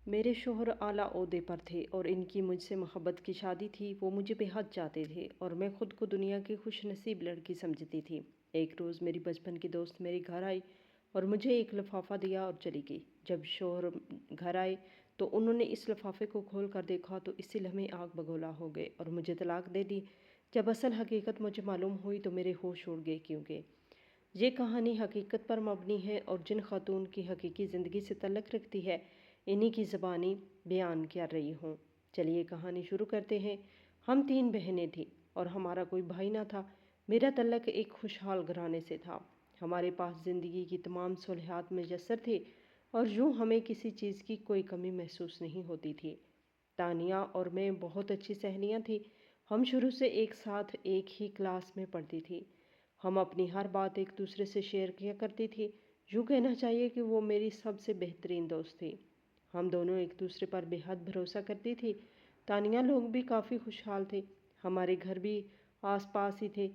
میرے شوہر اعلیٰ عہدے پر تھے اور ان کی مجھ سے محبت کی شادی تھی۔ وہ مجھے بے حد چاہتے تھے اور میں خود کو دنیا کی خوش نصیب لڑکی سمجھتی تھی۔ ایک روز میری بچپن کی دوست میرے گھر آئی اور مجھے ایک لفافہ دیا اور چلی گئی۔ جب شوہر گھر آئے تو انہوں نے اس لفافے کو کھول کر دیکھا تو اسی لمحے آگ بگولا ہو گئے اور مجھے طلاق دے دی۔ جب اصل حقیقت مجھے معلوم ہوئی تو میرے ہوش اڑ گئے، کیونکہ یہ کہانی حقیقت پر مبنی ہے اور جن خاتون کی حقیقی زندگی سے تعلق رکھتی ہے انہی کی زبانی بیان کر رہی ہوں۔ چلیے کہانی شروع کرتے ہیں۔ ہم 3 بہنیں تھیں اور ہمارا کوئی بھائی نہ تھا۔ میرا تعلق ایک خوشحال گھرانے سے تھا۔ ہمارے پاس زندگی کی تمام سہولیات میسر تھی اور یوں ہمیں کسی چیز کی کوئی کمی محسوس نہیں ہوتی تھی۔ تانیہ اور میں بہت اچھی سہیلیاں تھیں۔ ہم شروع سے ایک ساتھ ایک ہی کلاس میں پڑھتی تھی۔ ہم اپنی ہر بات ایک دوسرے سے شیئر کیا کرتی تھی۔ یوں کہنا چاہیے کہ وہ میری سب سے بہترین دوست تھی۔ ہم دونوں ایک دوسرے پر بے حد بھروسہ کرتی تھی۔ تانیہ لوگ بھی کافی خوشحال تھے۔ ہمارے گھر بھی آس پاس ہی تھے،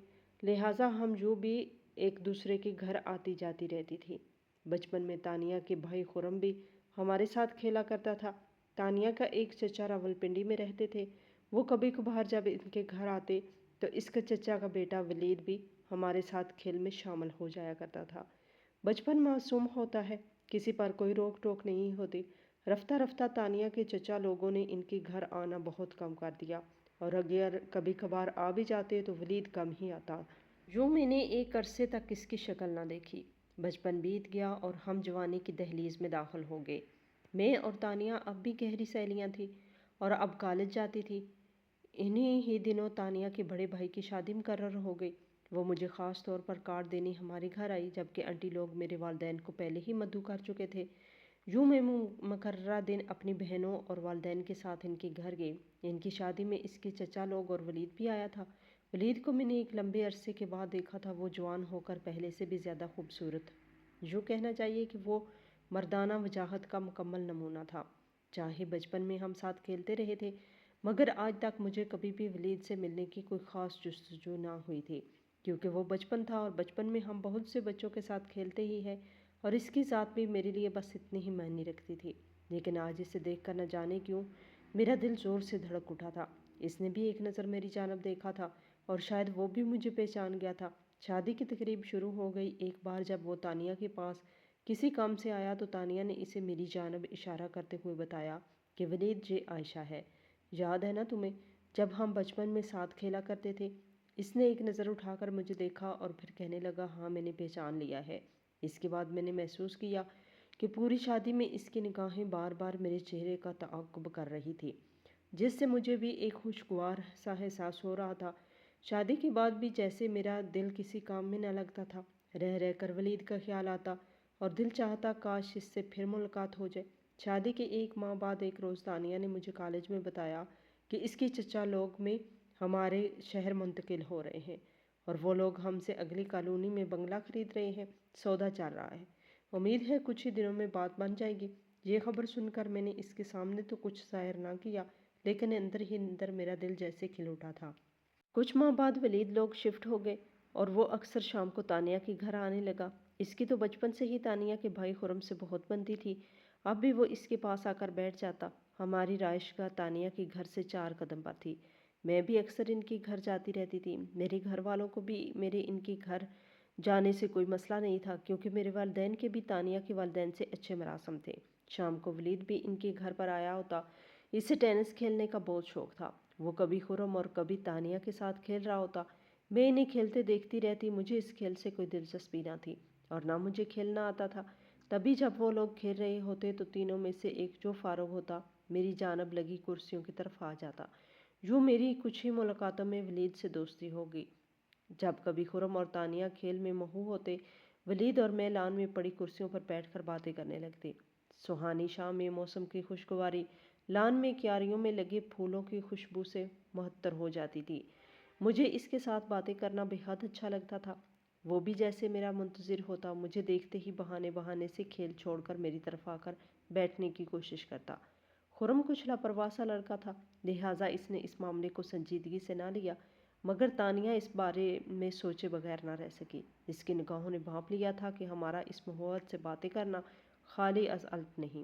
لہٰذا ہم یوں بھی ایک دوسرے کے گھر آتی جاتی رہتی تھی۔ بچپن میں تانیہ کے بھائی خرم بھی ہمارے ساتھ کھیلا کرتا تھا۔ تانیہ کا ایک چچا راولپنڈی میں رہتے تھے۔ وہ کبھی کبھار جب ان کے گھر آتے تو اس کا چچا کا بیٹا ولید بھی ہمارے ساتھ کھیل میں شامل ہو جایا کرتا تھا۔ بچپن معصوم ہوتا ہے، کسی پر کوئی روک ٹوک نہیں ہوتی۔ رفتہ رفتہ تانیہ کے چچا لوگوں نے ان کے گھر آنا بہت کم کر دیا اور اگر کبھی کبھار آ بھی جاتے تو ولید کم ہی آتا۔ یوں میں نے ایک عرصے تک اس کی شکل نہ دیکھی۔ بچپن بیت گیا اور ہم جوانی کی دہلیز میں داخل ہو گئے۔ میں اور تانیہ اب بھی گہری سہیلیاں تھیں اور اب کالج جاتی تھی۔ انہی ہی دنوں تانیہ کے بڑے بھائی کی شادی مقرر ہو گئی۔ وہ مجھے خاص طور پر کارڈ دینے ہمارے گھر آئی، جبکہ آنٹی لوگ میرے والدین کو پہلے ہی مدعو کر چکے تھے۔ یوں میں مقررہ دن اپنی بہنوں اور والدین کے ساتھ ان کے گھر گئی۔ ان کی شادی میں اس کے چچا لوگ اور ولید بھی آیا تھا۔ ولید کو میں نے ایک لمبے عرصے کے بعد دیکھا تھا۔ وہ جوان ہو کر پہلے سے بھی زیادہ خوبصورت، یوں کہنا چاہیے کہ وہ مردانہ وجاہت کا مکمل نمونہ تھا۔ چاہے بچپن میں ہم ساتھ کھیلتے رہے تھے، مگر آج تک مجھے کبھی بھی ولید سے ملنے کی کوئی خاص جستجو نہ ہوئی تھی، کیونکہ وہ بچپن تھا اور بچپن میں ہم بہت سے بچوں کے ساتھ کھیلتے ہی ہیں اور اس کی ذات بھی میرے لیے بس اتنی ہی معنی رکھتی تھی۔ لیکن آج اسے دیکھ کر نہ جانے کیوں میرا دل زور سے دھڑک اٹھا تھا۔ اس نے بھی ایک نظر میری جانب دیکھا تھا اور شاید وہ بھی مجھے پہچان گیا تھا۔ شادی کی تقریب شروع ہو گئی۔ ایک بار جب وہ تانیہ کے پاس کسی کام سے آیا تو تانیہ نے اسے میری جانب اشارہ کرتے ہوئے بتایا کہ ولید یہ عائشہ ہے، یاد ہے نا تمہیں، جب ہم بچپن میں ساتھ کھیلا کرتے تھے۔ اس نے ایک نظر اٹھا کر مجھے دیکھا اور پھر کہنے لگا، ہاں میں نے پہچان لیا ہے۔ اس کے بعد میں نے محسوس کیا کہ پوری شادی میں اس کی نگاہیں بار بار میرے چہرے کا تعاقب کر رہی تھی، جس سے مجھے بھی ایک خوشگوار سا احساس ہو رہا تھا۔ شادی کے بعد بھی جیسے میرا دل کسی کام میں نہ لگتا تھا، رہ رہ کر ولید کا خیال آتا اور دل چاہتا کاش اس سے پھر ملاقات ہو جائے۔ شادی کے 1 ماہ بعد ایک روز تانیہ نے مجھے کالج میں بتایا کہ اس کے چچا لوگ میں ہمارے شہر منتقل ہو رہے ہیں اور وہ لوگ ہم سے اگلی کالونی میں بنگلہ خرید رہے ہیں۔ سودا چل رہا ہے، امید ہے کچھ ہی دنوں میں بات بن جائے گی۔ یہ خبر سن کر میں نے اس کے سامنے تو کچھ ظاہر نہ کیا، لیکن اندر ہی اندر میرا دل جیسے کھل اٹھا تھا۔ کچھ ماہ بعد ولید لوگ شفٹ ہو گئے اور وہ اکثر شام کو تانیہ کے گھر آنے لگا۔ اس کی تو بچپن سے ہی تانیہ کے بھائی خرم سے بہت بنتی تھی۔ اب بھی وہ اس کے پاس آ کر بیٹھ جاتا۔ ہماری رہائش گاہ تانیہ کے گھر سے 4 قدم پر تھی۔ میں بھی اکثر ان کے گھر جاتی رہتی تھی۔ میرے گھر والوں کو بھی میرے ان کے گھر جانے سے کوئی مسئلہ نہیں تھا، کیونکہ میرے والدین کے بھی تانیہ کے والدین سے اچھے مراسم تھے۔ شام کو ولید بھی ان کے گھر پر آیا ہوتا۔ اسے ٹینس کھیلنے کا بہت شوق تھا۔ وہ کبھی خرم اور کبھی تانیہ کے ساتھ کھیل رہا ہوتا۔ میں انہیں کھیلتے دیکھتی رہتی۔ مجھے اس کھیل سے کوئی دلچسپی نہ تھی اور نہ مجھے کھیلنا آتا تھا۔ تبھی جب وہ لوگ کھیل رہے ہوتے تو تینوں میں سے ایک جو فارغ ہوتا میری جانب لگی کرسیوں کی طرف آ جاتا۔ یوں میری کچھ ہی ملاقاتوں میں ولید سے دوستی ہو گئی۔ جب کبھی خرم اور تانیہ کھیل میں مہو ہوتے، ولید اور میں لان میں پڑی کرسیوں پر بیٹھ کر باتیں کرنے لگتے۔ سہانی شام میں موسم کی خوشگواری لان میں کیاریوں میں لگے پھولوں کی خوشبو سے معطر ہو جاتی تھی۔ مجھے اس کے ساتھ باتیں کرنا بے حد اچھا لگتا تھا۔ وہ بھی جیسے میرا منتظر ہوتا، مجھے دیکھتے ہی بہانے بہانے سے کھیل چھوڑ کر میری طرف آ کر بیٹھنے کی کوشش کرتا۔ خرم کچھ لاپرواہ سا لڑکا تھا، لہٰذا اس نے اس معاملے کو سنجیدگی سے نہ لیا، مگر تانیہ اس بارے میں سوچے بغیر نہ رہ سکی۔ اس کی نگاہوں نے بھانپ لیا تھا کہ ہمارا اس محبت سے باتیں کرنا خالی از الف نہیں،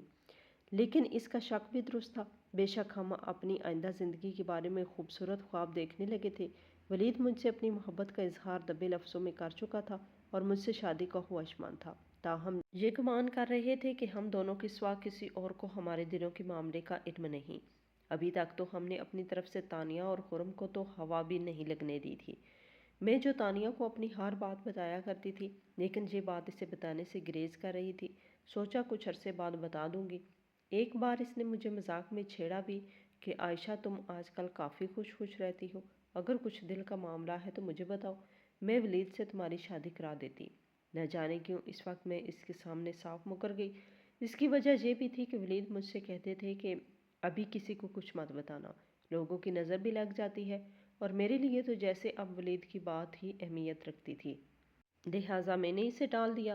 لیکن اس کا شک بھی درست تھا۔ بے شک ہم اپنی آئندہ زندگی کے بارے میں خوبصورت خواب دیکھنے لگے تھے۔ ولید مجھ سے اپنی محبت کا اظہار دبے لفظوں میں کر چکا تھا اور مجھ سے شادی کا خواہشمند تھا۔ تاہم یہ گمان کر رہے تھے کہ ہم دونوں کے سوا کسی اور کو ہمارے دلوں کے معاملے کا علم نہیں۔ ابھی تک تو ہم نے اپنی طرف سے تانیہ اور خرم کو تو ہوا بھی نہیں لگنے دی تھی۔ میں جو تانیہ کو اپنی ہر بات بتایا کرتی تھی، لیکن یہ بات اسے بتانے سے گریز کر رہی تھی۔ سوچا کچھ عرصے بعد بتا دوں گی۔ ایک بار اس نے مجھے مذاق میں چھیڑا بھی کہ عائشہ تم آج کل کافی خوش رہتی ہو، اگر کچھ دل کا معاملہ ہے تو مجھے بتاؤ، میں ولید سے تمہاری شادی کرا دیتی۔ نہ جانے کیوں اس وقت میں اس کے سامنے صاف مکر گئی۔ اس کی وجہ یہ بھی تھی کہ ولید مجھ سے کہتے تھے کہ ابھی کسی کو کچھ مت بتانا، لوگوں کی نظر بھی لگ جاتی ہے، اور میرے لیے تو جیسے اب ولید کی بات ہی اہمیت رکھتی تھی۔ لہٰذا میں نے اسے ٹال دیا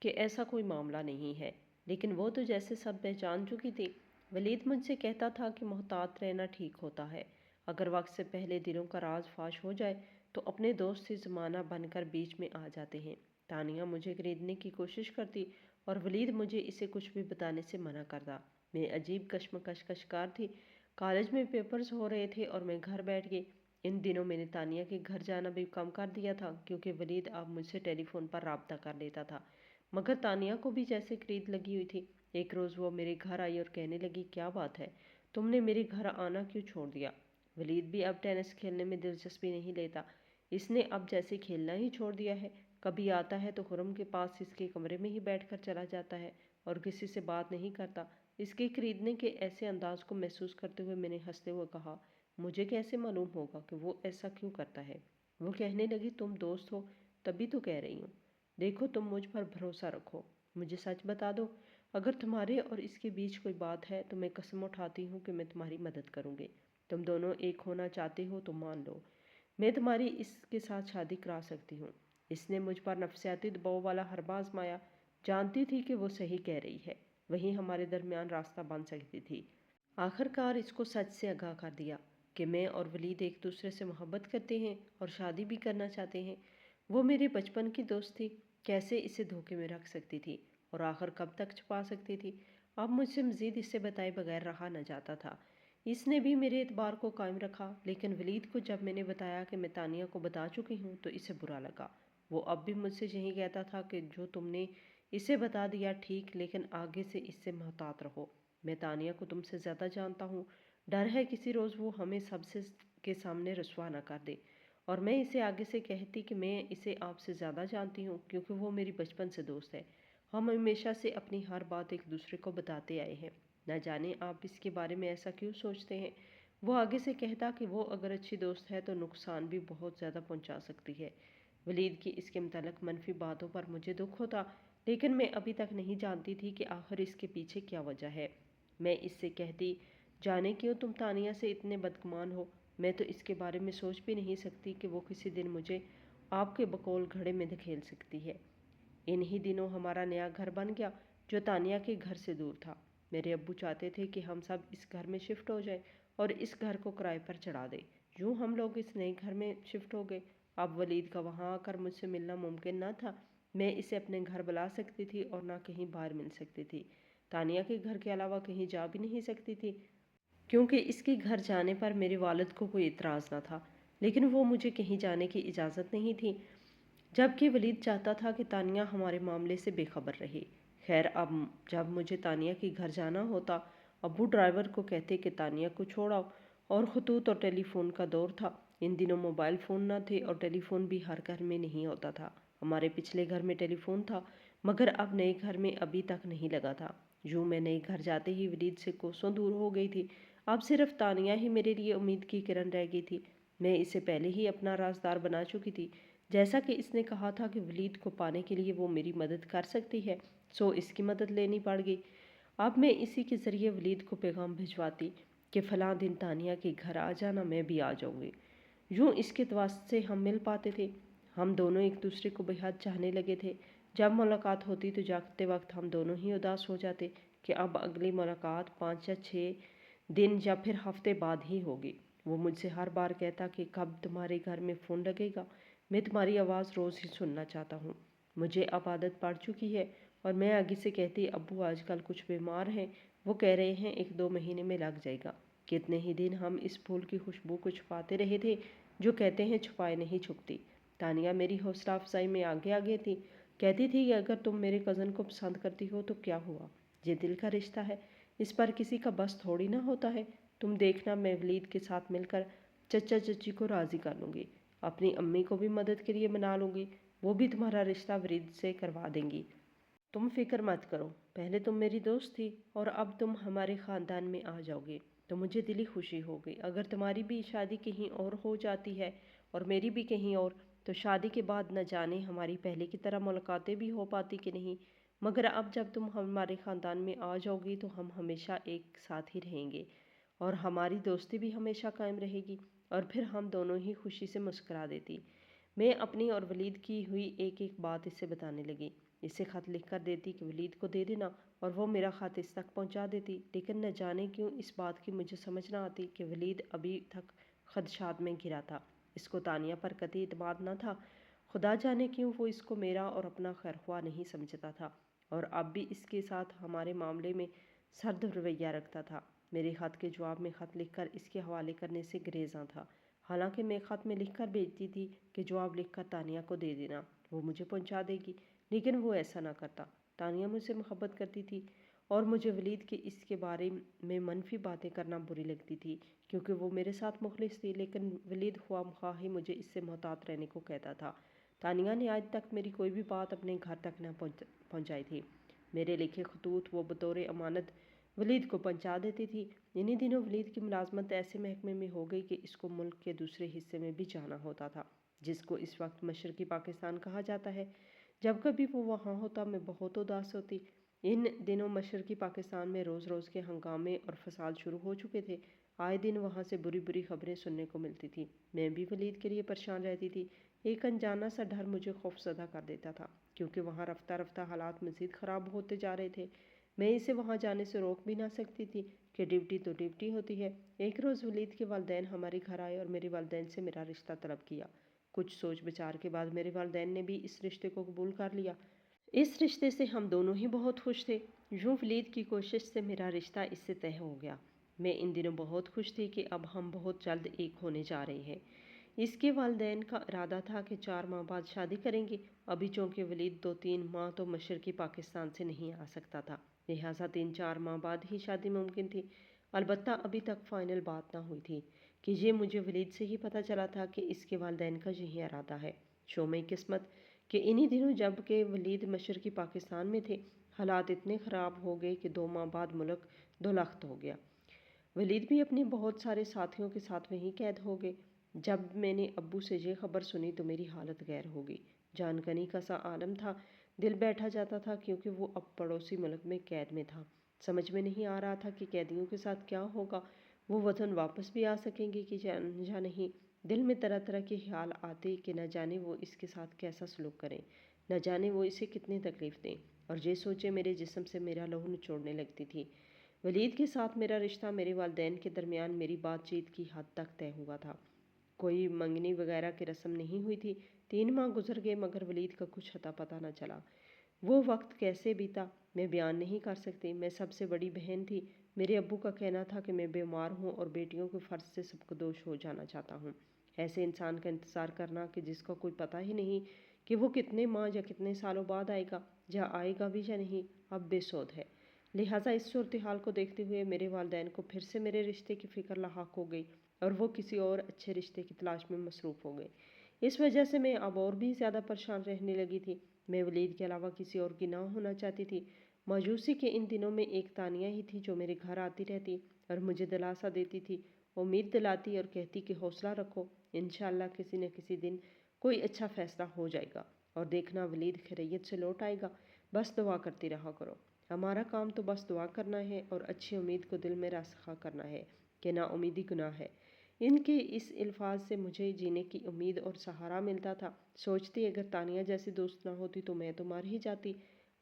کہ ایسا کوئی معاملہ نہیں ہے، لیکن وہ تو جیسے سب پہچان چکی تھی۔ ولید مجھ سے کہتا تھا کہ محتاط رہنا ٹھیک ہوتا ہے، اگر وقت سے پہلے دلوں کا راز فاش ہو جائے تو اپنے دوست سے زمانہ بن کر بیچ میں آ جاتے ہیں۔ تانیہ مجھے خریدنے کی کوشش کرتی اور ولید مجھے اسے کچھ بھی بتانے سے منع کرتا۔ میں عجیب کشمکش کا شکار تھی۔ کالج میں پیپرز ہو رہے تھے اور میں گھر بیٹھ گئی۔ ان دنوں میں نے تانیہ کے گھر جانا بھی کم کر دیا تھا، کیونکہ ولید اب مجھ سے ٹیلی فون پر رابطہ کر لیتا تھا، مگر تانیہ کو بھی جیسے خرید لگی ہوئی تھی۔ ایک روز وہ میرے گھر آئی اور کہنے لگی، کیا بات ہے، تم نے میرے گھر آنا کیوں چھوڑ دیا؟ ولید بھی اب ٹینس کھیلنے میں دلچسپی نہیں لیتا، اس نے اب جیسے کھیلنا ہی چھوڑ دیا ہے۔ کبھی آتا ہے تو خرم کے پاس اس کے کمرے میں ہی بیٹھ کر چلا جاتا ہے اور کسی سے بات نہیں کرتا۔ اس کے خریدنے کے ایسے انداز کو محسوس کرتے ہوئے میں نے ہنستے ہوئے کہا، مجھے کیسے معلوم ہوگا کہ وہ ایسا کیوں کرتا ہے؟ وہ کہنے لگی، تم دوست ہو تبھی تو کہہ رہی ہوں، دیکھو تم مجھ پر بھروسہ رکھو، مجھے سچ بتا دو، اگر تمہارے اور اس کے بیچ کوئی بات ہے تو میں قسم اٹھاتی ہوں کہ میں تمہاری مدد کروں گی۔ تم دونوں ایک ہونا چاہتے ہو تو مان لو، میں تمہاری اس کے ساتھ شادی کرا سکتی ہوں۔ اس نے مجھ پر نفسیاتی دباؤ والا حربہ آزمایا۔ جانتی تھی کہ وہ صحیح کہہ رہی ہے، وہیں ہمارے درمیان راستہ بن سکتی تھی۔ آخر کار اس کو سچ سے آگاہ کر دیا کہ میں اور ولید ایک دوسرے سے محبت کرتے ہیں اور شادی بھی کرنا چاہتے ہیں۔ وہ میرے بچپن کی دوست تھی، کیسے اسے دھوکے میں رکھ سکتی تھی اور آخر کب تک چھپا سکتی تھی؟ اب مجھ سے مزید اس سے بتائے بغیر رہا نہ جاتا تھا۔ اس نے بھی میرے اعتبار کو قائم رکھا، لیکن ولید کو جب میں نے بتایا کہ میں تانیہ کو بتا چکی ہوں تو اسے برا لگا۔ وہ اب بھی مجھ سے یہی کہتا تھا کہ جو تم نے اسے بتا دیا ٹھیک، لیکن آگے سے اس سے محتاط رہو، میں تانیہ کو تم سے زیادہ جانتا ہوں، ڈر ہے کسی روز وہ ہمیں سب سے کے سامنے رسوا نہ کر دے۔ اور میں اسے آگے سے کہتی کہ میں اسے آپ سے زیادہ جانتی ہوں، کیونکہ وہ میری بچپن سے دوست ہے، ہم ہمیشہ سے اپنی ہر بات ایک دوسرے کو بتاتے آئے ہیں، نہ جانے آپ اس کے بارے میں ایسا کیوں سوچتے ہیں۔ وہ آگے سے کہتا کہ وہ اگر اچھی دوست ہے تو نقصان بھی بہت زیادہ پہنچا سکتی ہے۔ ولید کی اس کے متعلق منفی باتوں پر مجھے دکھ ہوتا، لیکن میں ابھی تک نہیں جانتی تھی کہ آخر اس کے پیچھے کیا وجہ ہے۔ میں اس سے کہتی، جانے کیوں تم تانیہ سے اتنے بدگمان ہو، میں تو اس کے بارے میں سوچ بھی نہیں سکتی کہ وہ کسی دن مجھے آپ کے بقول گھڑے میں دھکیل سکتی ہے۔ انہی دنوں ہمارا نیا گھر بن گیا جو تانیہ کے گھر سے دور تھا۔ میرے ابو چاہتے تھے کہ ہم سب اس گھر میں شفٹ ہو جائیں اور اس گھر کو کرائے پر چڑھا دیں۔ یوں ہم لوگ اس نئے گھر میں شفٹ ہو گئے۔ اب ولید کا وہاں آ کر مجھ سے ملنا ممکن نہ تھا، میں اسے اپنے گھر بلا سکتی تھی اور نہ کہیں باہر مل سکتی تھی۔ تانیہ کے گھر کے علاوہ کہیں جا بھی نہیں سکتی تھی، کیونکہ اس کے گھر جانے پر میرے والد کو کوئی اعتراض نہ تھا، لیکن وہ مجھے کہیں جانے کی اجازت نہیں تھی، جبکہ ولید چاہتا تھا کہ تانیہ ہمارے معاملے سے بے خبر رہے۔ خیر اب جب مجھے تانیہ کے گھر جانا ہوتا، ابو ڈرائیور کو کہتے کہ تانیہ کو چھوڑ آؤ، اور خطوط اور ٹیلی فون کا دور تھا۔ ان دنوں موبائل فون نہ تھے اور ٹیلی فون بھی ہر گھر میں نہیں ہوتا تھا۔ ہمارے پچھلے گھر میں ٹیلی فون تھا، مگر اب نئے گھر میں ابھی تک نہیں لگا تھا۔ یوں میں نئے گھر جاتے ہی ولید سے کوسوں دور ہو گئی تھی۔ اب صرف تانیہ ہی میرے لیے امید کی کرن رہ گئی تھی۔ میں اسے پہلے ہی اپنا رازدار بنا چکی تھی۔ جیسا کہ اس نے کہا تھا کہ ولید کو پانے کے لیے وہ میری مدد کر سکتی ہے، سو اس کی مدد لینی پڑ گئی۔ اب میں اسی کے ذریعے ولید کو پیغام بھجواتی کہ فلاں دن تانیہ کے گھر آ جانا، میں بھی آ جاؤں گی۔ یوں اس کے واسطے سے ہم مل پاتے تھے۔ ہم دونوں ایک دوسرے کو بے حد چاہنے لگے تھے۔ جب ملاقات ہوتی تو جاتے وقت ہم دونوں ہی اداس ہو جاتے کہ اب اگلی ملاقات 5 یا 6 دن یا پھر ہفتے بعد ہی ہوگی۔ وہ مجھ سے ہر بار کہتا کہ کب تمہارے گھر میں فون لگے گا، میں تمہاری آواز روز ہی سننا چاہتا ہوں۔ مجھے اب عادت پڑ چکی ہے اور میں آگے سے کہتی، ابو آج کل کچھ بیمار ہیں، وہ کہہ رہے ہیں 1-2 مہینے میں لگ جائے گا۔ کتنے ہی دن ہم اس پھول کی خوشبو کو چھپاتے رہے تھے جو کہتے ہیں چھپائے نہیں چھپتی۔ تانیہ میری حوصلہ افزائی میں آگے آگے تھی، کہتی تھی کہ اگر تم میرے کزن کو پسند کرتی ہو تو کیا ہوا، یہ دل کا رشتہ ہے، اس پر کسی کا بس تھوڑی نہ ہوتا ہے۔ تم دیکھنا میں ولید کے ساتھ مل کر چچا چچی کو راضی کر لوں گی، اپنی امی کو بھی مدد کے لیے منا لوں گی، وہ بھی تمہارا رشتہ ولید سے کروا دیں گی۔ تم فکر مت کرو، پہلے تم میری دوست تھی اور اب تم ہمارے خاندان میں آ جاؤ گے تو مجھے دلی خوشی ہو گئی۔ اگر تمہاری بھی شادی کہیں اور ہو جاتی ہے اور میری بھی کہیں اور، تو شادی کے بعد نہ جانے ہماری پہلے کی طرح ملاقاتیں بھی ہو پاتی کہ نہیں، مگر اب جب تم ہمارے خاندان میں آ جاؤ گی تو ہم ہمیشہ ایک ساتھ ہی رہیں گے اور ہماری دوستی بھی ہمیشہ قائم رہے گی۔ اور پھر ہم دونوں ہی خوشی سے مسکرا دیتی۔ میں اپنی اور ولید کی ہوئی ایک ایک بات اسے بتانے لگی۔ اسے خط لکھ کر دیتی کہ ولید کو دے دینا اور وہ میرا خط اس تک پہنچا دیتی، لیکن نہ جانے کیوں اس بات کی مجھے سمجھ نہ آتی کہ ولید ابھی تک خدشات میں گھرا تھا۔ اس کو تانیہ پر قطعی اعتماد نہ تھا، خدا جانے کیوں وہ اس کو میرا اور اپنا خیرخواہ نہیں سمجھتا تھا، اور اب بھی اس کے ساتھ ہمارے معاملے میں سرد رویہ رکھتا تھا۔ میرے خط کے جواب میں خط لکھ کر اس کے حوالے کرنے سے گریزاں تھا، حالانکہ میں خط میں لکھ کر بھیجتی تھی کہ جواب لکھ کر تانیہ کو دے دینا، وہ مجھے پہنچا دے گی، لیکن وہ ایسا نہ کرتا۔ تانیہ مجھ سے محبت کرتی تھی اور مجھے ولید کے اس کے بارے میں منفی باتیں کرنا بری لگتی تھی کیونکہ وہ میرے ساتھ مخلص تھی، لیکن ولید خواہ مخواہ ہی مجھے اس سے محتاط رہنے کو کہتا تھا۔ تانیہ نے آج تک میری کوئی بھی بات اپنے گھر تک نہ پہنچائی تھی۔ میرے لکھے خطوط وہ بطور امانت ولید کو پہنچا دیتی تھی۔ انہی دنوں ولید کی ملازمت ایسے محکمے میں ہو گئی کہ اس کو ملک کے دوسرے حصے میں بھی جانا ہوتا تھا، جس کو اس وقت مشرقی پاکستان کہا جاتا ہے۔ جب کبھی وہ وہاں ہوتا میں بہت اداس ہوتی۔ ان دنوں مشرقی پاکستان میں روز روز کے ہنگامے اور فساد شروع ہو چکے تھے، آئے دن وہاں سے بری بری خبریں سننے کو ملتی تھی۔ میں بھی ولید کے لیے پریشان رہتی تھی۔ ایک انجانا سا ڈر مجھے خوفزدہ کر دیتا تھا کیونکہ وہاں رفتہ رفتہ حالات مزید خراب ہوتے جا رہے تھے۔ میں اسے وہاں جانے سے روک بھی نہ سکتی تھی کہ ڈیوٹی تو ڈیوٹی ہوتی ہے۔ ایک روز ولید کے والدین ہمارے گھر آئے اور میرے والدین سے میرا رشتہ طلب کیا۔ کچھ سوچ بچار کے بعد میرے والدین نے بھی اس رشتے کو قبول کر لیا۔ اس رشتے سے ہم دونوں ہی بہت خوش تھے۔ یوں ولید کی کوشش سے میرا رشتہ اس سے طے ہو گیا۔ میں ان دنوں بہت خوش تھی کہ اب ہم بہت جلد ایک ہونے جا رہے ہیں۔ اس کے والدین کا ارادہ تھا کہ 4 ماہ بعد شادی کریں گے۔ ابھی چونکہ ولید 2-3 ماہ تو مشرقی پاکستان سے نہیں آ سکتا تھا، لہٰذا 3-4 ماہ بعد ہی شادی ممکن تھی۔ البتہ ابھی تک فائنل بات نہ ہوئی تھی کہ یہ مجھے ولید سے ہی پتہ چلا تھا کہ اس کے والدین کا یہی ارادہ ہے۔ شومِ قسمت کہ انہی دنوں جب کہ ولید مشرقی پاکستان میں تھے، حالات اتنے خراب ہو گئے کہ 2 ماہ بعد ملک دولخت ہو گیا۔ ولید بھی اپنے بہت سارے ساتھیوں کے ساتھ وہیں قید ہو گئے۔ جب میں نے ابو سے یہ خبر سنی تو میری حالت غیر ہو گئی۔ جان کنی کا سا عالم تھا، دل بیٹھا جاتا تھا کیونکہ وہ اب پڑوسی ملک میں قید میں تھا۔ سمجھ میں نہیں آ رہا تھا کہ قیدیوں کے ساتھ کیا ہوگا، وہ وطن واپس بھی آ سکیں گے کہ یا نہیں۔ دل میں طرح طرح کے خیال آتے کہ نہ جانے وہ اس کے ساتھ کیسا سلوک کریں، نہ جانے وہ اسے کتنی تکلیف دیں، اور یہ سوچے میرے جسم سے میرا لہو نچوڑنے لگتی تھی۔ ولید کے ساتھ میرا رشتہ میرے والدین کے درمیان میری بات چیت کی حد تک طے ہوا تھا۔ کوئی منگنی وغیرہ کی رسم نہیں ہوئی تھی۔ 3 ماہ گزر گئے مگر ولید کا کچھ اتا پتہ نہ چلا۔ وہ وقت کیسے بیتا میں بیان نہیں کر سکتی۔ میں سب سے بڑی بہن تھی۔ میرے ابو کا کہنا تھا کہ میں بیمار ہوں اور بیٹیوں کے فرض سے سبکدوش ہو جانا چاہتا ہوں۔ ایسے انسان کا انتظار کرنا کہ جس کا کوئی پتہ ہی نہیں کہ وہ کتنے ماہ یا کتنے سالوں بعد آئے گا، یا آئے گا بھی یا نہیں، اب بے سود ہے۔ لہٰذا اس صورتحال کو دیکھتے ہوئے میرے والدین کو پھر سے میرے رشتے کی فکر لاحق ہو گئی اور وہ کسی اور اچھے رشتے کی تلاش میں مصروف ہو گئے۔ اس وجہ سے میں اب اور بھی زیادہ پریشان رہنے لگی تھی۔ میں ولید کے علاوہ کسی اور کی نہ ہونا چاہتی تھی۔ مایوسی کے ان دنوں میں ایک تانیہ ہی تھی جو میرے گھر آتی رہتی اور مجھے دلاسا دیتی تھی، امید دلاتی اور کہتی کہ حوصلہ رکھو، انشاءاللہ کسی نہ کسی دن کوئی اچھا فیصلہ ہو جائے گا اور دیکھنا ولید خیریت سے لوٹ آئے گا، بس دعا کرتی رہا کرو۔ ہمارا کام تو بس دعا کرنا ہے اور اچھی امید کو دل میں راسخ کرنا ہے کہ نا امیدی گناہ ہے۔ ان کے اس الفاظ سے مجھے جینے کی امید اور سہارا ملتا تھا۔ سوچتی اگر تانیہ جیسی دوست نہ ہوتی تو میں تو مر ہی جاتی۔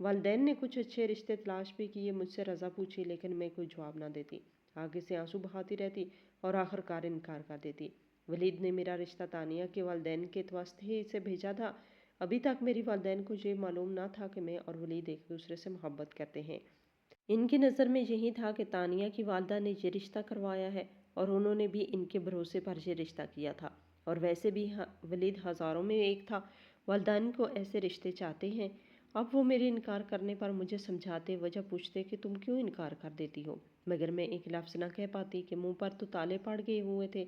والدین نے کچھ اچھے رشتے تلاش بھی کیے، مجھ سے رضا پوچھی، لیکن میں کوئی جواب نہ دیتی، آگے سے آنسو بہاتی رہتی اور آخر کار انکار کر دیتی۔ ولید نے میرا رشتہ تانیہ کے والدین کے واسطے ہی اسے بھیجا تھا۔ ابھی تک میری والدین کو یہ معلوم نہ تھا کہ میں اور ولید ایک دوسرے سے محبت کرتے ہیں۔ ان کی نظر میں یہی تھا کہ تانیہ کی والدہ نے یہ رشتہ کروایا ہے اور انہوں نے بھی ان کے بھروسے پر یہ رشتہ کیا تھا، اور ویسے بھی ولید ہزاروں میں ایک تھا۔ والدین کو ایسے رشتے چاہتے ہیں۔ اب وہ میرے انکار کرنے پر مجھے سمجھاتے، وجہ پوچھتے کہ تم کیوں انکار کر دیتی ہو، مگر میں ایک لفظ نہ کہہ پاتی کہ منہ پر تو تالے پڑ گئے ہوئے تھے۔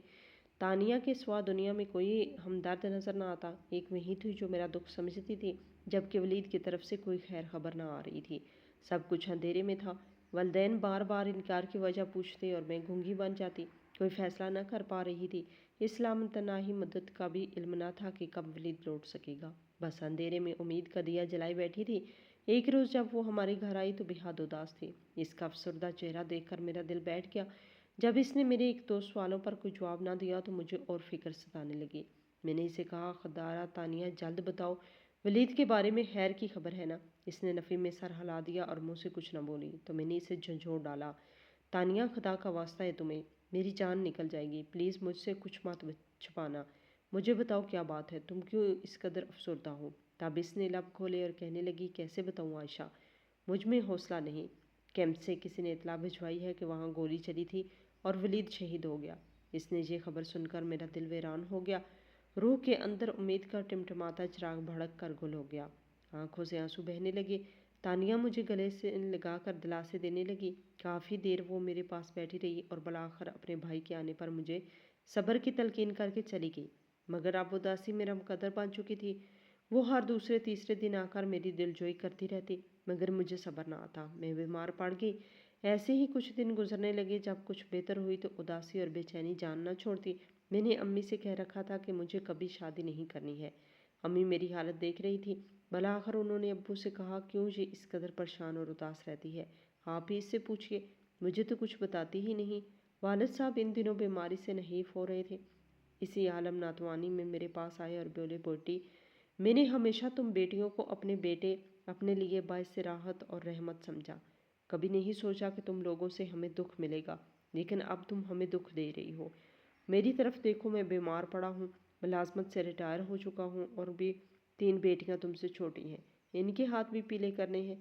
تانیہ کے سوا دنیا میں کوئی ہمدرد نظر نہ آتا، ایک وہی تھی جو میرا دکھ سمجھتی تھی، جبکہ ولید کی طرف سے کوئی خیر خبر نہ آ رہی تھی۔ سب کچھ اندھیرے میں تھا۔ والدین بار بار انکار کی وجہ پوچھتے اور میں گونگی بن جاتی، کوئی فیصلہ نہ کر پا رہی تھی۔ اس لامتناہی مدت کا بھی علم نہ تھا کہ کب ولید لوٹ سکے گا، بس اندھیرے میں امید کا دیا جلائی بیٹھی تھی۔ ایک روز جب وہ ہمارے گھر آئی تو بے حد اداس تھی۔ اس کا افسردہ چہرہ دیکھ کر میرا دل بیٹھ گیا۔ جب اس نے میرے ایک دو سوالوں پر کوئی جواب نہ دیا تو مجھے اور فکر ستانے لگی۔ میں نے اسے کہا، خدارہ تانیہ، جلد بتاؤ، ولید کے بارے میں خیر کی خبر ہے نا؟ اس نے نفی میں سر ہلا دیا اور منہ سے کچھ نہ بولی تو میں نے اسے جھنجھوڑ ڈالا۔ تانیہ، خدا کا واسطہ ہے تمہیں، میری جان نکل جائے گی، پلیز مجھ سے کچھ مت چھپانا، مجھے بتاؤ کیا بات ہے، تم کیوں اس قدر افسردہ ہو؟ تب اس نے لب کھولے اور کہنے لگی، کیسے بتاؤں عائشہ، مجھ میں حوصلہ نہیں۔ کیمپ سے کسی نے اطلاع بھجوائی ہے کہ وہاں گولی چلی تھی اور ولید شہید ہو گیا۔ اس نے یہ خبر سن کر میرا دل ویران ہو گیا۔ روح کے اندر امید کا ٹمٹماتا چراغ بھڑک کر گل ہو گیا۔ آنکھوں سے آنسو بہنے لگے۔ تانیہ مجھے گلے سے لگا کر دلاسے دینے لگی۔ کافی دیر وہ میرے پاس بیٹھی رہی اور بالآخر اپنے بھائی کے آنے پر مجھے صبر کی تلقین کر کے چلی گئی، مگر اب اداسی میرا مقدر بن چکی تھی۔ وہ ہر دوسرے تیسرے دن آ کر میری دلجوئی کرتی رہتی، مگر مجھے صبر نہ آتا۔ میں بیمار پڑ گئی۔ ایسے ہی کچھ دن گزرنے لگے۔ جب کچھ بہتر ہوئی تو اداسی اور بے چینی جان نہ چھوڑتی۔ میں نے امی سے کہہ رکھا تھا کہ مجھے کبھی شادی نہیں کرنی ہے۔ امی میری حالت دیکھ رہی تھی۔ بالآخر انہوں نے ابو سے کہا، کیوں یہ اس قدر پریشان اور اداس رہتی ہے، آپ ہی اس سے پوچھئے، مجھے تو کچھ بتاتی ہی نہیں۔ والد صاحب ان دنوں بیماری سے نحیف ہو رہے تھے۔ اسی عالم ناتوانی میں میرے پاس آئے اور بولے، بیٹی، میں نے ہمیشہ تم بیٹیوں کو اپنے بیٹے اپنے لیے باعث راحت اور رحمت سمجھا، کبھی نہیں سوچا کہ تم لوگوں سے ہمیں دکھ ملے گا، لیکن اب تم ہمیں دکھ دے رہی ہو۔ میری طرف دیکھو، میں بیمار پڑا ہوں، ملازمت سے ریٹائر ہو چکا ہوں اور بھی 3 بیٹیاں تم سے چھوٹی ہیں، ان کے ہاتھ بھی پیلے کرنے ہیں۔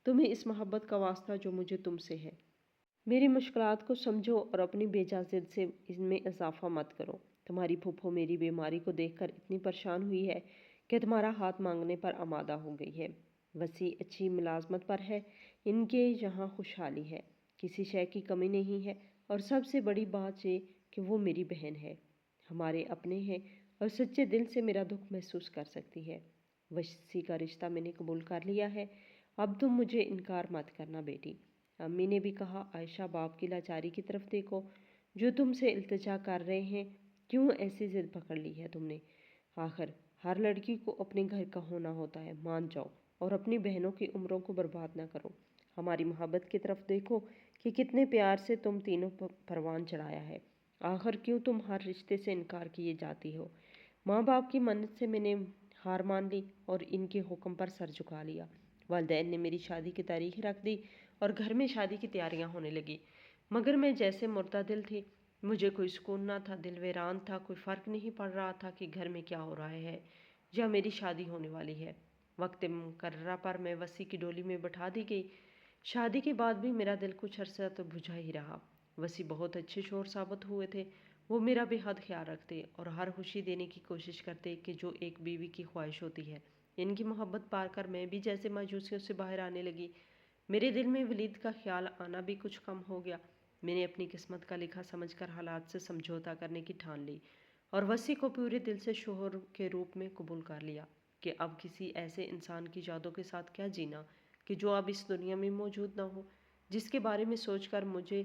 تمہیں اس محبت کا واسطہ جو مجھے تم سے ہے، میری مشکلات کو سمجھو اور اپنی بیجا ضد سے ان میں اضافہ مت کرو۔ تمہاری پھوپھو میری بیماری کو دیکھ کر اتنی پریشان ہوئی ہے کہ تمہارا ہاتھ مانگنے پر آمادہ ہو گئی ہے۔ وسیع اچھی ملازمت پر ہے، ان کے یہاں خوشحالی ہے، کسی شے کی کمی نہیں ہے، اور سب سے بڑی بات یہ کہ وہ میری بہن ہے، ہمارے اپنے ہیں اور سچے دل سے میرا دکھ محسوس کر سکتی ہے۔ وسیع کا رشتہ میں نے قبول کر لیا ہے، اب تم مجھے انکار مت کرنا بیٹی۔ امی نے بھی کہا، عائشہ، باپ کی لاچاری کی طرف دیکھو، جو تم سے التجا کر رہے ہیں، کیوں ایسی ضد پکڑ لی ہے تم نے؟ آخر ہر لڑکی کو اپنے گھر کا ہونا ہوتا ہے، مان جاؤ اور اپنی بہنوں کی عمروں کو برباد نہ کرو۔ ہماری محبت کی طرف دیکھو کہ کتنے پیار سے تم تینوں پروان چڑھایا ہے۔ آخر کیوں تم ہر رشتے سے انکار کیے جاتی ہو؟ ماں باپ کی منت سے میں نے ہار مان لی اور ان کے حکم پر سر جھکا لیا۔ والدین نے میری شادی کی تاریخ رکھ دی اور گھر میں شادی کی تیاریاں ہونے لگی، مگر میں جیسے مردہ دل تھی، مجھے کوئی سکون نہ تھا، دل ویران تھا، کوئی فرق نہیں پڑ رہا تھا کہ گھر میں کیا ہو رہا ہے یا میری شادی ہونے والی ہے۔ وقت مقررہ پر میں وسیع کی ڈولی میں بٹھا دی گئی۔ شادی کے بعد بھی میرا دل کچھ عرصہ تو بجھا ہی رہا۔ وسیع بہت اچھے شوہر ثابت ہوئے تھے، وہ میرا بے حد خیال رکھتے اور ہر خوشی دینے کی کوشش کرتے کہ جو ایک بیوی کی خواہش ہوتی ہے۔ ان کی محبت پا کر میں بھی جیسے مایوسیوں سے باہر آنے لگی۔ میرے دل میں ولید کا خیال آنا بھی کچھ کم ہو گیا۔ میں نے اپنی قسمت کا لکھا سمجھ کر حالات سے سمجھوتا کرنے کی ٹھان لی اور وسیع کو پورے دل سے شوہر کے روپ میں قبول کر لیا کہ اب کسی ایسے انسان کی یادوں کے ساتھ کیا جینا کہ جو اب اس دنیا میں موجود نہ ہو، جس کے بارے میں سوچ کر مجھے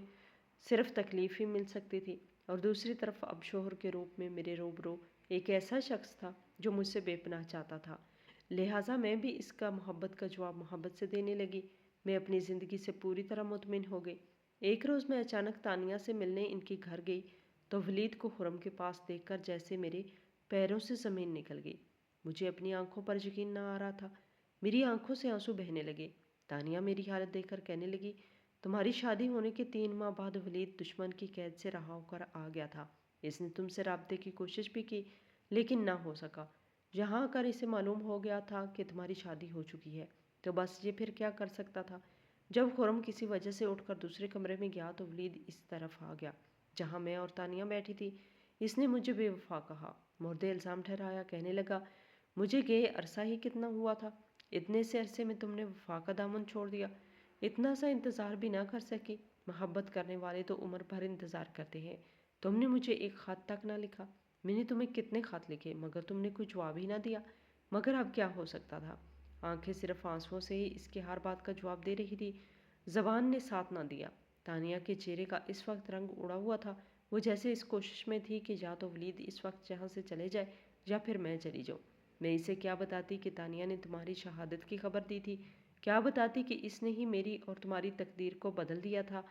صرف تکلیف ہی مل سکتی تھی، اور دوسری طرف اب شوہر کے روپ میں میرے روبرو ایک ایسا شخص تھا جو مجھ سے بے پناہ چاہتا تھا۔ لہٰذا میں بھی اس کا محبت کا جواب محبت سے دینے لگی۔ میں اپنی زندگی سے پوری طرح مطمئن ہو گئی۔ ایک روز میں اچانک تانیہ سے ملنے ان کے گھر گئی تو ولید کو خرم کے پاس دیکھ کر جیسے میرے پیروں سے زمین نکل گئی۔ مجھے اپنی آنکھوں پر یقین نہ آ رہا تھا، میری آنکھوں سے آنسو بہنے لگے۔ تانیہ میری حالت دیکھ کر کہنے لگی، تمہاری شادی ہونے کے 3 ماہ بعد ولید دشمن کی قید سے رہا ہو کر آ گیا تھا۔ اس نے تم سے رابطے کی کوشش بھی کی لیکن نہ ہو سکا۔ یہاں آ کر اسے معلوم ہو گیا تھا کہ تمہاری شادی ہو چکی ہے، تو بس یہ پھر کیا کر سکتا تھا؟ جب خرم کسی وجہ سے اٹھ کر دوسرے کمرے میں گیا تو ولید اس طرف آ گیا جہاں میں اور تانیہ بیٹھی تھی۔ اس نے مجھے بے وفا کہا، مورد الزام ٹھہرایا، کہنے لگا مجھے گئے عرصہ ہی کتنا ہوا تھا، اتنے سے عرصے میں تم نے وفا کا دامن چھوڑ دیا، اتنا سا انتظار بھی نہ کر سکی۔ محبت کرنے والے تو عمر بھر انتظار کرتے ہیں، تم نے مجھے ایک خط تک نہ لکھا، میں نے تمہیں کتنے خط لکھے مگر تم نے کوئی جواب ہی نہ دیا، مگر اب کیا ہو سکتا تھا؟ آنکھیں صرف آنسوؤں سے ہی اس کی ہر بات کا جواب دے رہی تھی، زبان نے ساتھ نہ دیا۔ تانیہ کے چہرے کا اس وقت رنگ اڑا ہوا تھا، وہ جیسے اس کوشش میں تھی کہ یا تو ولید اس وقت یہاں سے چلے جائے یا پھر میں چلی جاؤں۔ میں اسے کیا بتاتی کہ تانیہ نے تمہاری شہادت کی خبر دی تھی، کیا بتاتی کہ اس نے ہی میری اور تمہاری تقدیر کو بدل دیا تھا،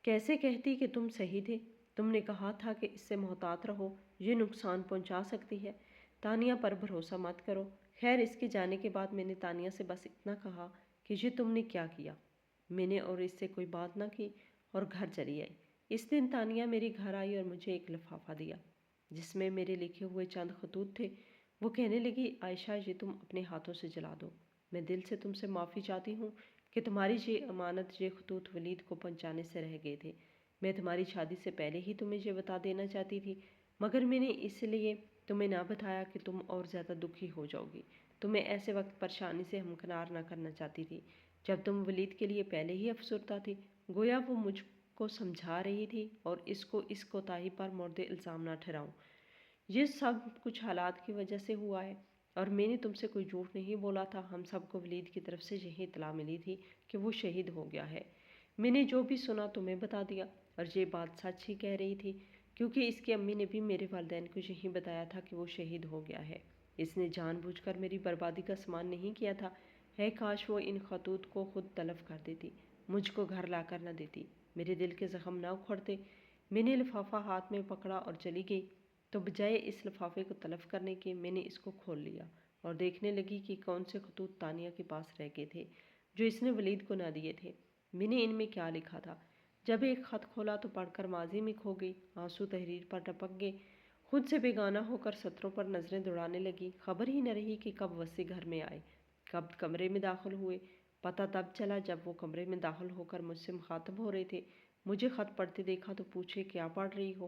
کیسے کہتی کہ تم صحیح تھے، تم نے کہا تھا کہ اس سے محتاط رہو، یہ نقصان پہنچا سکتی ہے، تانیہ پر بھروسہ مت کرو۔ خیر اس کے جانے کے بعد میں نے تانیہ سے بس اتنا کہا کہ یہ تم نے کیا کیا، میں نے اور اس سے کوئی بات نہ کی اور گھر چلی آئی۔ اس دن تانیہ میری گھر آئی اور مجھے ایک لفافہ دیا جس میں میرے لکھے ہوئے چند خطوط تھے۔ وہ کہنے لگی عائشہ یہ تم اپنے ہاتھوں سے جلا دو، میں دل سے تم سے معافی چاہتی ہوں کہ تمہاری یہ امانت، یہ خطوط ولید کو پہنچانے سے رہ گئے تھے۔ میں تمہاری شادی سے پہلے ہی تمہیں یہ بتا دینا چاہتی تھی مگر میں نے اس لیے تمہیں نہ بتایا کہ تم اور زیادہ دکھی ہو جاؤ گی، تمہیں ایسے وقت پریشانی سے ہمکنار نہ کرنا چاہتی تھی جب تم ولید کے لیے پہلے ہی افسردہ تھی۔ گویا وہ مجھ کو سمجھا رہی تھی اور اس کو اس کوتاہی پر مورد الزام نہ ٹھہراؤں۔ یہ سب کچھ حالات کی وجہ سے ہوا ہے اور میں نے تم سے کوئی جھوٹ نہیں بولا تھا۔ ہم سب کو ولید کی طرف سے یہی اطلاع ملی تھی کہ وہ شہید ہو گیا ہے۔ میں نے جو بھی سنا تمہیں بتا دیا اور یہ بات سچ ہی کہہ رہی تھی کیونکہ اس کی امی نے بھی میرے والدین کو یہی بتایا تھا کہ وہ شہید ہو گیا ہے۔ اس نے جان بوجھ کر میری بربادی کا سامان نہیں کیا تھا۔ ہے کاش وہ ان خطوط کو خود تلف کر دیتی، مجھ کو گھر لا کر نہ دیتی، میرے دل کے زخم نہ اکھڑتے۔ میں نے لفافہ ہاتھ میں پکڑا اور چلی گئی تو بجائے اس لفافے کو تلف کرنے کے میں نے اس کو کھول لیا اور دیکھنے لگی کہ کون سے خطوط تانیہ کے پاس رہ گئے تھے جو اس نے ولید کو نہ دیے تھے۔ میں نے ان میں کیا لکھا تھا۔ جب ایک خط کھولا تو پڑھ کر ماضی میں کھو گئی، آنسو تحریر پر ٹپک گئے، خود سے بیگانہ ہو کر سطروں پر نظریں دوڑانے لگی۔ خبر ہی نہ رہی کہ کب وسیع گھر میں آئے، کب کمرے میں داخل ہوئے۔ پتہ تب چلا جب وہ کمرے میں داخل ہو کر مجھ سے مخاطب ہو رہے تھے۔ مجھے خط پڑھتے دیکھا تو پوچھے کیا پڑھ رہی ہو۔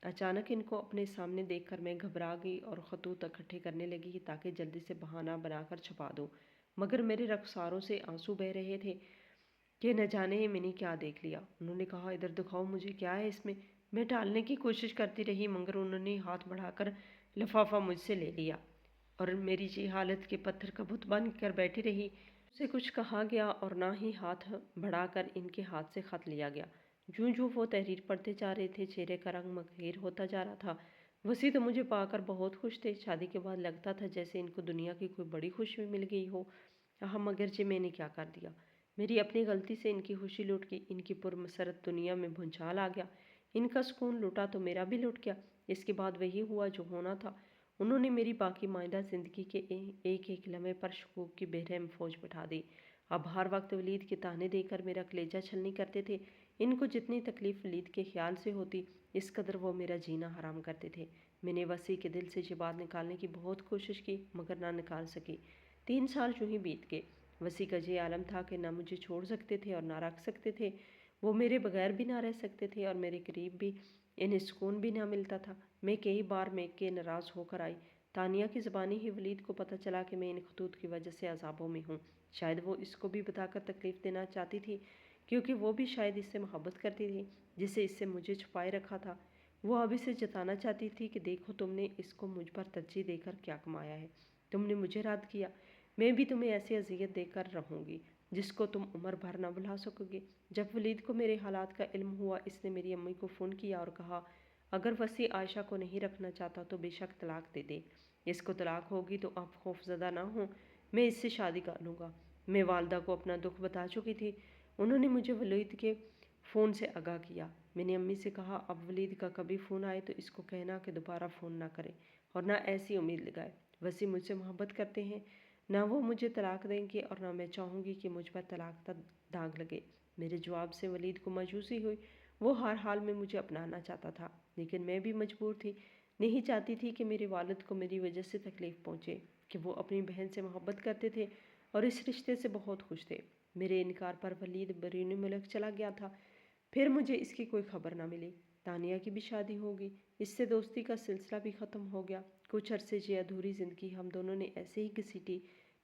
اچانک ان کو اپنے سامنے دیکھ کر میں گھبرا گئی اور خطوط اکٹھے کرنے لگی تاکہ جلدی سے بہانہ بنا کر چھپا دوں، مگر میرے رخساروں سے آنسو بہہ رہے تھے کہ نہ جانے میں نے کیا دیکھ لیا۔ انہوں نے کہا ادھر دکھاؤ مجھے کیا ہے اس میں۔ میں ٹالنے کی کوشش کرتی رہی مگر انہوں نے ہاتھ بڑھا کر لفافہ مجھ سے لے لیا اور میری یہ حالت کے پتھر کا بت بن کر بیٹھی رہی۔ اسے کچھ کہا گیا اور نہ ہی ہاتھ بڑھا کر ان کے ہاتھ سے خط لیا گیا۔ جوں جوں وہ تحریر پڑھتے جا رہے تھے چہرے کا رنگ مغیر ہوتا جا رہا تھا۔ وسیع تو مجھے پا کر بہت خوش تھے، شادی کے بعد لگتا تھا جیسے ان کو دنیا کی کوئی بڑی خوشی مل گئی ہو۔ مگر میں نے کیا کر دیا، میری اپنی غلطی سے ان کی خوشی لٹ گئی، ان کی پرمسرت دنیا میں بھونچال آ گیا، ان کا سکون لٹا تو میرا بھی لٹ گیا۔ اس کے بعد وہی ہوا جو ہونا تھا، انہوں نے میری باقی مائندہ زندگی کے ایک ایک لمحے پر شکوک کی بحرم فوج بٹھا دی۔ اب ہر وقت ولید کے تانے دے کر میرا کلیجہ چھلنی کرتے تھے۔ ان کو جتنی تکلیف ولید کے خیال سے ہوتی اس قدر وہ میرا جینا حرام کرتے تھے۔ میں نے وسیع کے دل سے یہ بات نکالنے کی بہت کوشش کی مگر نہ نکال سکی۔ 3 سال یوں ہی بیت گئے۔ وسیع کا یہ عالم تھا کہ نہ مجھے چھوڑ سکتے تھے اور نہ رکھ سکتے تھے، وہ میرے بغیر بھی نہ رہ سکتے تھے اور میرے قریب بھی انہیں سکون بھی نہ ملتا تھا۔ میں کئی بار میکے ناراض ہو کر آئی۔ تانیہ کی زبانی ہی ولید کو پتہ چلا کہ میں ان خطوط کی وجہ سے عذابوں میں ہوں۔ شاید وہ اس کو بھی بتا کر تکلیف دینا چاہتی تھی کیونکہ وہ بھی شاید اس سے محبت کرتی تھی جسے اس سے مجھے چھپائے رکھا تھا۔ وہ اب اسے جتانا چاہتی تھی کہ دیکھو تم نے اس کو مجھ پر ترجیح دے کر کیا کمایا ہے، تم نے مجھے رد کیا، میں بھی تمہیں ایسی اذیت دے کر رہوں گی جس کو تم عمر بھر نہ بھلا سکو گے۔ جب ولید کو میرے حالات کا علم ہوا اس نے میری امی کو فون کیا اور کہا اگر وسیع عائشہ کو نہیں رکھنا چاہتا تو بے شک طلاق دے دے، اس کو طلاق ہوگی تو آپ خوف زدہ نہ ہوں، میں اس سے شادی کر لوں گا۔ میں والدہ کو اپنا دکھ بتا چکی تھی، انہوں نے مجھے ولید کے فون سے آگاہ کیا۔ میں نے امی سے کہا اب ولید کا کبھی فون آئے تو اس کو کہنا کہ دوبارہ فون نہ کرے اور نہ ایسی امید لگائے، وسیع مجھ سے محبت کرتے ہیں، نہ وہ مجھے طلاق دیں گے اور نہ میں چاہوں گی کہ مجھ پر طلاق کا داغ لگے۔ میرے جواب سے ولید کو مایوسی ہوئی، وہ ہر حال میں مجھے اپنانا چاہتا تھا لیکن میں بھی مجبور تھی، نہیں چاہتی تھی کہ میرے والد کو میری وجہ سے تکلیف پہنچے کہ وہ اپنی بہن سے محبت کرتے تھے اور اس رشتے سے بہت خوش تھے۔ میرے انکار پر ولید بیرون ملک چلا گیا تھا۔ پھر مجھے اس کی کوئی خبر نہ ملی۔ تانیہ کی بھی شادی ہوگی، اس سے دوستی کا سلسلہ بھی ختم ہو گیا۔ کچھ عرصے یہ ادھوری زندگی ہم دونوں نے ایسے ہی گھسیٹی۔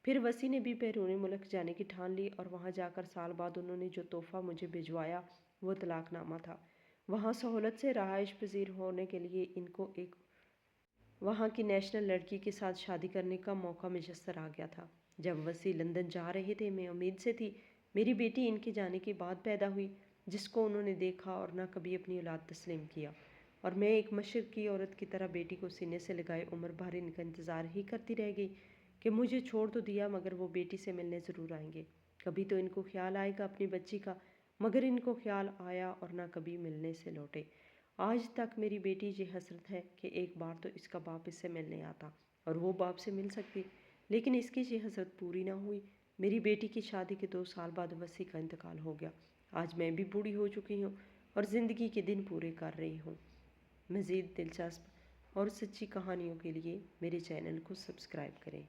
پھر وسیع نے بھی بیرون ملک جانے کی ٹھان لی اور وہاں جا کر سال بعد انہوں نے جو تحفہ مجھے بھجوایا وہ طلاق نامہ تھا۔ وہاں سہولت سے رہائش پذیر ہونے کے لیے ان کو ایک وہاں کی نیشنل لڑکی کے ساتھ شادی کرنے کا موقع میسر آ گیا تھا۔ جب وسیع لندن جا رہے تھے میں امید سے تھی۔ میری بیٹی ان کے جانے کے بعد پیدا ہوئی، جس کو انہوں نے دیکھا اور نہ کبھی اپنی اولاد تسلیم کیا، اور میں ایک مشرقی عورت کی طرح بیٹی کو سینے سے لگائے عمر بھر ان کا انتظار ہی کرتی رہ گئی کہ مجھے چھوڑ تو دیا مگر وہ بیٹی سے ملنے ضرور آئیں گے۔ کبھی تو ان کو خیال آئے گا اپنی بچی کا، مگر ان کو خیال آیا اور نہ کبھی ملنے سے لوٹے۔ آج تک میری بیٹی یہ حسرت ہے کہ ایک بار تو اس کا باپ اس سے ملنے آتا اور وہ باپ سے مل سکتی، لیکن اس کی یہ حسرت پوری نہ ہوئی۔ میری بیٹی کی شادی کے 2 سال بعد وسیع کا انتقال ہو گیا۔ آج میں بھی بوڑھی ہو چکی ہوں اور زندگی کے دن پورے کر رہی ہوں۔ مزید دلچسپ اور سچی کہانیوں کے لیے میرے چینل کو سبسکرائب کریں۔